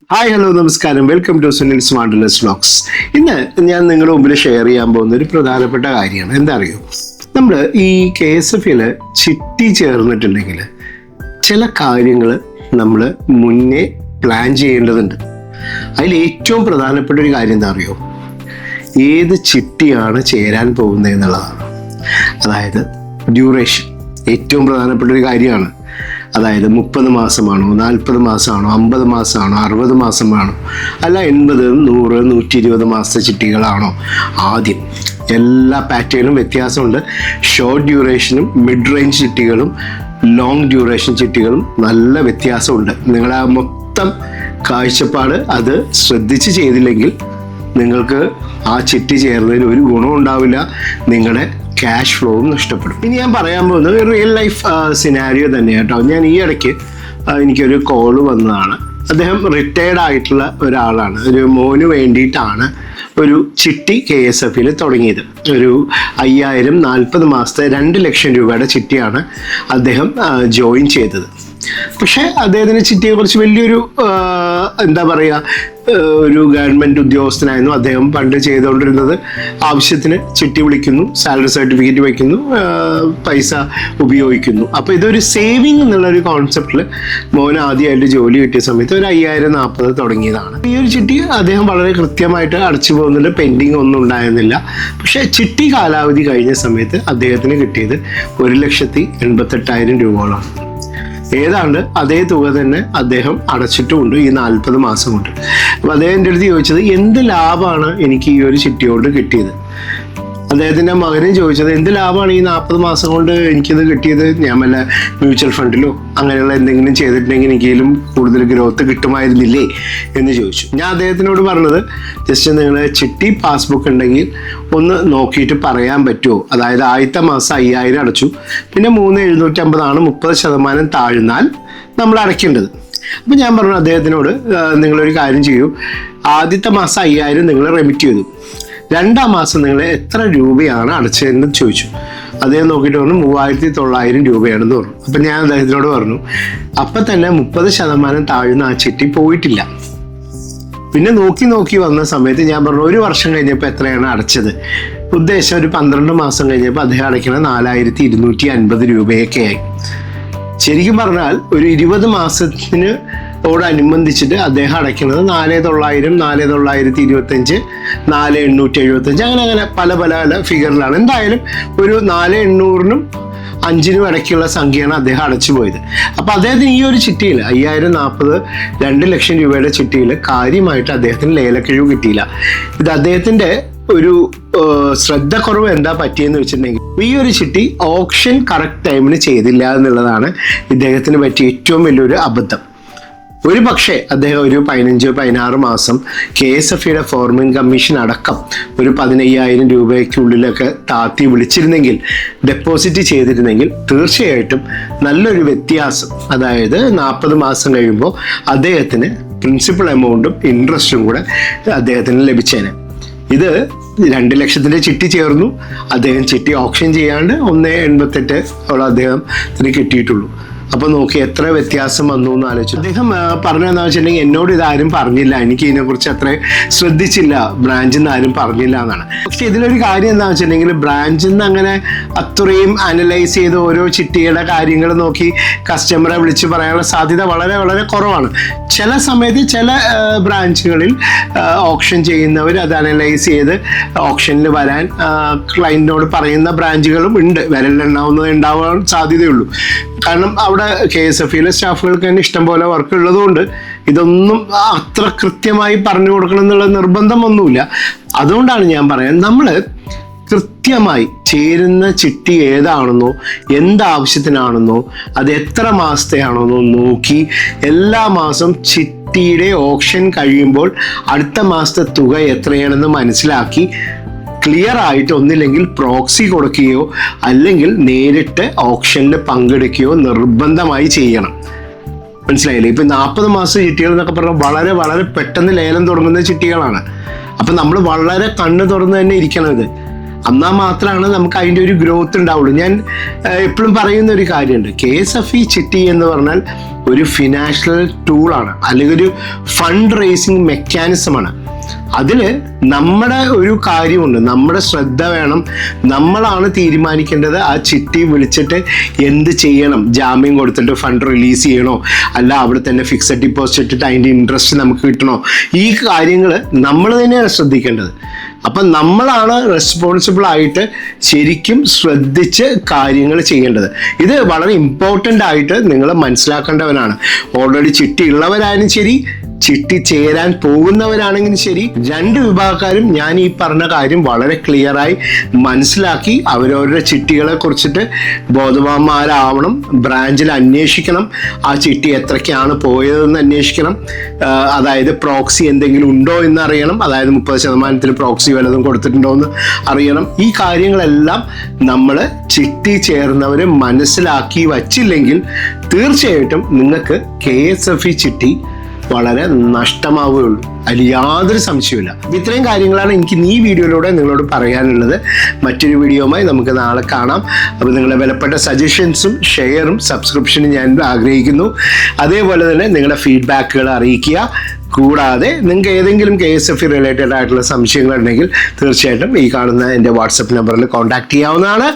Hi hello നമസ്കാരം, welcome to Sunil സ്മാർട്ട്ലെസ് vlogs. ഇന്ന് ഞാൻ നിങ്ങളുടെ മുമ്പിൽ ഷെയർ ചെയ്യാൻ പോകുന്ന ഒരു പ്രധാനപ്പെട്ട കാര്യമാണ്. എന്താ അറിയോ, നമ്മൾ ഈ KSFയിൽ ചിട്ടി ചേർന്നിട്ടുണ്ടെങ്കിൽ ചില കാര്യങ്ങൾ നമ്മൾ മുന്നേ പ്ലാൻ ചെയ്യേണ്ടതുണ്ട്. അതിൽ ഏറ്റവും പ്രധാനപ്പെട്ട ഒരു കാര്യം എന്താ അറിയോ, ഏത് ചിട്ടിയാണ് ചേരാൻ പോകുന്നത് എന്നുള്ളതാണ്. അതായത് ഡ്യൂറേഷൻ ഏറ്റവും പ്രധാനപ്പെട്ട ഒരു കാര്യമാണ്. അതായത് 30 മാസമാണോ, 40 മാസമാണോ, 50 മാസമാണോ, 60 മാസമാണോ, അല്ല 80, 100, 120 മാസത്തെ ചിട്ടികളാണോ. ആദ്യം എല്ലാ പാറ്റേണും വ്യത്യാസമുണ്ട്. ഷോർട്ട് ഡ്യൂറേഷനും മിഡ് റേഞ്ച് ചിട്ടികളും ലോങ് ഡ്യൂറേഷൻ ചിട്ടികളും നല്ല വ്യത്യാസമുണ്ട്. നിങ്ങളുടെ ആ മൊത്തം കാഴ്ചപ്പാട് അത് ശ്രദ്ധിച്ച് ചെയ്തില്ലെങ്കിൽ നിങ്ങൾക്ക് ആ ചിട്ടി ചേർന്നതിൽ ഒരു ഗുണം ഉണ്ടാവില്ല, നിങ്ങളുടെ ക്യാഷ് ഫ്ലോവും നഷ്ടപ്പെടും. ഇനി ഞാൻ പറയാൻ പോകുന്നത് ഒരു റിയൽ ലൈഫ് സിനാരിയോ തന്നെയാണ് കേട്ടോ. ഞാൻ ഈ ഇടയ്ക്ക് എനിക്കൊരു കോള് വന്നതാണ്. അദ്ദേഹം റിട്ടയർഡ് ആയിട്ടുള്ള ഒരാളാണ്. ഒരു മോന് വേണ്ടിയിട്ടാണ് ഒരു ചിട്ടി KSFയിൽ തുടങ്ങിയത്. ഒരു 5000 40 മാസത്തെ 2 ലക്ഷം രൂപയുടെ ചിട്ടിയാണ് അദ്ദേഹം ജോയിൻ ചെയ്തത്. പക്ഷേ അദ്ദേഹത്തിന് ചിട്ടിയെ കുറിച്ച് വലിയൊരു എന്താ പറയുക, ഒരു ഗവൺമെൻറ് ഉദ്യോഗസ്ഥനായിരുന്നു അദ്ദേഹം. പണ്ട് ചെയ്തുകൊണ്ടിരുന്നത് ആവശ്യത്തിന് ചിട്ടി വിളിക്കുന്നു, സാലറി സർട്ടിഫിക്കറ്റ് വയ്ക്കുന്നു, പൈസ ഉപയോഗിക്കുന്നു. അപ്പോൾ ഇതൊരു സേവിങ് എന്നുള്ളൊരു കോൺസെപ്റ്റിൽ മോന് ആദ്യമായിട്ട് ജോലി കിട്ടിയ സമയത്ത് ഒരു 5040 തുടങ്ങിയതാണ്. ഈ ഒരു ചിട്ടി അദ്ദേഹം വളരെ കൃത്യമായിട്ട് അടച്ചു പോകുന്നുണ്ട്, പെൻഡിങ് ഒന്നും ഉണ്ടായിരുന്നില്ല. പക്ഷേ ചിട്ടി കാലാവധി കഴിഞ്ഞ സമയത്ത് അദ്ദേഹത്തിന് കിട്ടിയത് 1,88,000 രൂപയോളം. ഏതാണ്ട് അതേ തുക തന്നെ അദ്ദേഹം അടച്ചിട്ടുമുണ്ട് ഈ 40 മാസം കൊണ്ട്. അപ്പോൾ അദ്ദേഹം എൻ്റെ അടുത്ത് ചോദിച്ചത്, എന്ത് ലാഭമാണ് എനിക്ക് ഈ ഒരു ചിട്ടിയോട് കിട്ടിയത്. അദ്ദേഹത്തിൻ്റെ മകനും ചോദിച്ചത്, എന്ത് ലാഭമാണ് ഈ 40 മാസം കൊണ്ട് എനിക്കിത് കിട്ടിയത്. ഞാൻ വല്ല മ്യൂച്വൽ ഫണ്ടിലോ അങ്ങനെയുള്ള എന്തെങ്കിലും ചെയ്തിട്ടുണ്ടെങ്കിൽ എനിക്കെങ്കിലും കൂടുതൽ ഗ്രോത്ത് കിട്ടുമായിരുന്നില്ലേ എന്ന് ചോദിച്ചു. ഞാൻ അദ്ദേഹത്തിനോട് പറഞ്ഞത്, ജസ്റ്റ് നിങ്ങൾ ചിട്ടി പാസ്ബുക്ക് ഉണ്ടെങ്കിൽ ഒന്ന് നോക്കിയിട്ട് പറയാൻ പറ്റുമോ. അതായത് ആദ്യത്തെ മാസം 5000 അടച്ചു, പിന്നെ 3,750 30% താഴ്ന്നാൽ നമ്മൾ അടയ്ക്കേണ്ടത്. അപ്പം ഞാൻ പറഞ്ഞു അദ്ദേഹത്തിനോട്, നിങ്ങളൊരു കാര്യം ചെയ്യൂ, ആദ്യത്തെ മാസം 5000 നിങ്ങൾ റെമിറ്റ് ചെയ്തു, 2ാം മാസം നിങ്ങൾ എത്ര രൂപയാണ് അടച്ചതെന്ന് ചോദിച്ചു. അദ്ദേഹം നോക്കിയിട്ട് പറഞ്ഞു 3,900 രൂപയാണെന്ന് പറഞ്ഞു. അപ്പം ഞാൻ അദ്ദേഹത്തിനോട് പറഞ്ഞു, അപ്പം തന്നെ 30% താഴ്ന്ന ആ ചിട്ടി പോയിട്ടില്ല. പിന്നെ നോക്കി വന്ന സമയത്ത് ഞാൻ പറഞ്ഞു, 1 വർഷം കഴിഞ്ഞപ്പോൾ എത്രയാണ് അടച്ചത്. ഉദ്ദേശം ഒരു 12 മാസം കഴിഞ്ഞപ്പോൾ അദ്ദേഹം അടയ്ക്കണ 4,250 രൂപയൊക്കെ ആയി. ശരിക്കും പറഞ്ഞാൽ ഒരു 20 മാസത്തിന് ോടനുബന്ധിച്ചിട്ട് അദ്ദേഹം അടയ്ക്കുന്നത് 4,900, 4,925, 4,875 അങ്ങനെ പല ഫിഗറിലാണ്. എന്തായാലും ഒരു 4,800-നും 5-നും ഇടയ്ക്കുള്ള സംഖ്യയാണ് അദ്ദേഹം അടച്ചു പോയത്. അപ്പോൾ അദ്ദേഹത്തിന് ഈ ഒരു ചിട്ടിയിൽ 5040 2 ലക്ഷം രൂപയുടെ ചിട്ടിയിൽ കാര്യമായിട്ട് അദ്ദേഹത്തിന് ലേലക്കിഴിവ് കിട്ടിയില്ല. ഇത് അദ്ദേഹത്തിൻ്റെ ഒരു ശ്രദ്ധക്കുറവ് എന്താ പറ്റിയെന്ന് വെച്ചിട്ടുണ്ടെങ്കിൽ, ഈ ഒരു ചിട്ടി ഓപ്ഷൻ കറക്റ്റ് ടൈമിന് ചെയ്തില്ല എന്നുള്ളതാണ് ഇദ്ദേഹത്തിന് പറ്റിയ ഏറ്റവും വലിയൊരു അബദ്ധം. ഒരു പക്ഷേ അദ്ദേഹം ഒരു 15-16 മാസം KSFയുടെ ഫോർമിംഗ് കമ്മീഷൻ അടക്കം ഒരു 15,000 രൂപയ്ക്കുള്ളിലൊക്കെ താത്തി വിളിച്ചിരുന്നെങ്കിൽ, ഡെപ്പോസിറ്റ് ചെയ്തിരുന്നെങ്കിൽ തീർച്ചയായിട്ടും നല്ലൊരു വ്യത്യാസം, അതായത് 40 മാസം കഴിയുമ്പോൾ അദ്ദേഹത്തിന് പ്രിൻസിപ്പൽ എമൗണ്ടും ഇൻട്രസ്റ്റും കൂടെ അദ്ദേഹത്തിന് ലഭിച്ചേനെ. ഇത് 2 ലക്ഷത്തിൻ്റെ ചിട്ടി ചേർന്നു. അദ്ദേഹം ചിട്ടി ഓപ്ഷൻ ചെയ്യാണ്ട് 1,88 അദ്ദേഹത്തിന് കിട്ടിയിട്ടുള്ളൂ. അപ്പോൾ നോക്കി എത്ര വ്യത്യാസം വന്നു എന്ന് ആലോചിച്ചു. അദ്ദേഹം പറഞ്ഞതെന്ന് വെച്ചിട്ടുണ്ടെങ്കിൽ, എന്നോട് ഇതാരും പറഞ്ഞില്ല, എനിക്ക് ഇതിനെക്കുറിച്ച് അത്ര ശ്രദ്ധിച്ചില്ല, ബ്രാഞ്ചിൽ നിന്ന് ആരും പറഞ്ഞില്ല എന്നാണ്. പക്ഷെ ഇതിലൊരു കാര്യം എന്താണെന്ന് വെച്ചിട്ടുണ്ടെങ്കിൽ, ബ്രാഞ്ചിൽ നിന്ന് അങ്ങനെ അത്രയും അനലൈസ് ചെയ്ത് ഓരോ ചിട്ടിയുടെ കാര്യങ്ങൾ നോക്കി കസ്റ്റമറെ വിളിച്ച് പറയാനുള്ള സാധ്യത വളരെ കുറവാണ്. ചില സമയത്ത് ചില ബ്രാഞ്ചുകളിൽ ഓപ്ഷൻ ചെയ്യുന്നവർ അത് അനലൈസ് ചെയ്ത് ഓപ്ഷനിൽ വരാൻ ക്ലയൻറ്റിനോട് പറയുന്ന ബ്രാഞ്ചുകളും ഉണ്ട്. വിരലിലെണ്ണാവുന്നത് ഉണ്ടാവാൻ സാധ്യതയുള്ളൂ. കാരണം അവിടെ KSFയിലെ സ്റ്റാഫുകൾക്ക് തന്നെ ഇഷ്ടംപോലെ വർക്ക് ഉള്ളതുകൊണ്ട് ഇതൊന്നും അത്ര കൃത്യമായി പറഞ്ഞു കൊടുക്കണം എന്നുള്ള നിർബന്ധമൊന്നുമില്ല. അതുകൊണ്ടാണ് ഞാൻ പറയാൻ, നമ്മൾ കൃത്യമായി ചേരുന്ന ചിട്ടി ഏതാണെന്നോ, എന്താവശ്യത്തിനാണെന്നോ, അത് എത്ര മാസത്തെയാണെന്നോ നോക്കി എല്ലാ മാസം ചിട്ടിയുടെ ഓപ്ഷൻ കഴിയുമ്പോൾ അടുത്ത മാസത്തെ തുക എത്രയാണെന്ന് മനസ്സിലാക്കി ക്ലിയർ ആയിട്ട് ഒന്നില്ലെങ്കിൽ പ്രോക്സി കൊടുക്കുകയോ അല്ലെങ്കിൽ നേരിട്ട് ഓപ്ഷനിൽ പങ്കെടുക്കുകയോ നിർബന്ധമായി ചെയ്യണം. മനസ്സിലായില്ലേ? ഇപ്പം 40 മാസം ചിട്ടികൾ എന്നൊക്കെ പറഞ്ഞാൽ വളരെ പെട്ടെന്ന് ലേലം തുടങ്ങുന്ന ചിട്ടികളാണ്. അപ്പം നമ്മൾ വളരെ കണ്ണ് തുറന്ന് തന്നെ ഇരിക്കണം. ഇത് എന്നാൽ മാത്രമാണ് നമുക്ക് അതിൻ്റെ ഒരു ഗ്രോത്ത് ഉണ്ടാവുള്ളൂ. ഞാൻ എപ്പോഴും പറയുന്ന ഒരു കാര്യമുണ്ട്, KSFE ചിട്ടി എന്ന് പറഞ്ഞാൽ ഒരു ഫിനാൻഷ്യൽ ടൂളാണ്, അല്ലെങ്കിൽ ഒരു ഫണ്ട് റേസിങ് മെക്കാനിസമാണ്. അതിൽ നമ്മുടെ ഒരു കാര്യമുണ്ട്, നമ്മുടെ ശ്രദ്ധ വേണം. നമ്മളാണ് തീരുമാനിക്കേണ്ടത് ആ ചിട്ടി വിളിച്ചിട്ട് എന്ത് ചെയ്യണം, ജാമ്യം കൊടുത്തിട്ട് ഫണ്ട് റിലീസ് ചെയ്യണോ, അല്ല അവിടെ തന്നെ ഫിക്സഡ് ഡിപ്പോസിറ്റ് ഇട്ടിട്ട് അതിൻ്റെ ഇൻട്രസ്റ്റ് നമുക്ക് കിട്ടണോ, ഈ കാര്യങ്ങൾ നമ്മൾ തന്നെയാണ് ശ്രദ്ധിക്കേണ്ടത്. അപ്പം നമ്മളാണ് റെസ്പോൺസിബിൾ ആയിട്ട് ശരിക്കും ശ്രദ്ധിച്ച് കാര്യങ്ങൾ ചെയ്യേണ്ടത്. ഇത് വളരെ ഇമ്പോർട്ടൻ്റ് ആയിട്ട് നിങ്ങൾ മനസ്സിലാക്കേണ്ടവനാണ്. ഓൾറെഡി ചിട്ടി ഉള്ളവരായാലും ശരി, ചിട്ടി ചേരാൻ പോകുന്നവരാണെങ്കിലും ശരി, രണ്ട് വിഭാഗക്കാരും ഞാൻ ഈ പറഞ്ഞ കാര്യം വളരെ ക്ലിയറായി മനസ്സിലാക്കി അവരവരുടെ ചിട്ടികളെ കുറിച്ചിട്ട് ബോധവാന്മാരാവണം. ബ്രാഞ്ചിൽ അന്വേഷിക്കണം, ആ ചിട്ടി എത്രയ്ക്കാണ് പോയതെന്ന് അന്വേഷിക്കണം. അതായത് പ്രോക്സി എന്തെങ്കിലും ഉണ്ടോ എന്ന് അറിയണം, അതായത് 30% പ്രോക്സി വല്ലതും കൊടുത്തിട്ടുണ്ടോ എന്ന് അറിയണം. ഈ കാര്യങ്ങളെല്ലാം നമ്മൾ ചിട്ടി ചേർന്നവർ മനസ്സിലാക്കി വച്ചില്ലെങ്കിൽ തീർച്ചയായിട്ടും നിങ്ങൾക്ക് KSFE ചിട്ടി വളരെ നഷ്ടമാവുകയുള്ളൂ, അതിൽ യാതൊരു സംശയമില്ല. ഇത്രയും കാര്യങ്ങളാണ് എനിക്ക് ഈ വീഡിയോയിലൂടെ നിങ്ങളോട് പറയാനുള്ളത്. മറ്റൊരു വീഡിയോയുമായി നമുക്ക് നാളെ കാണാം. അപ്പോൾ നിങ്ങളുടെ വിലപ്പെട്ട സജഷൻസും ഷെയറും സബ്സ്ക്രിപ്ഷനും ഞാൻ ആഗ്രഹിക്കുന്നു. അതേപോലെ തന്നെ നിങ്ങളുടെ ഫീഡ്ബാക്കുകൾ അറിയിക്കുക. കൂടാതെ നിങ്ങൾക്ക് ഏതെങ്കിലും KSFE റിലേറ്റഡ് ആയിട്ടുള്ള സംശയങ്ങളുണ്ടെങ്കിൽ തീർച്ചയായിട്ടും ഈ കാണുന്ന എൻ്റെ വാട്സപ്പ് നമ്പറിൽ കോൺടാക്ട് ചെയ്യാവുന്നതാണ്.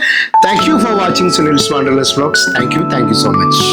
Thank you for watching Sunil's wonderless vlogs. Thank you so much.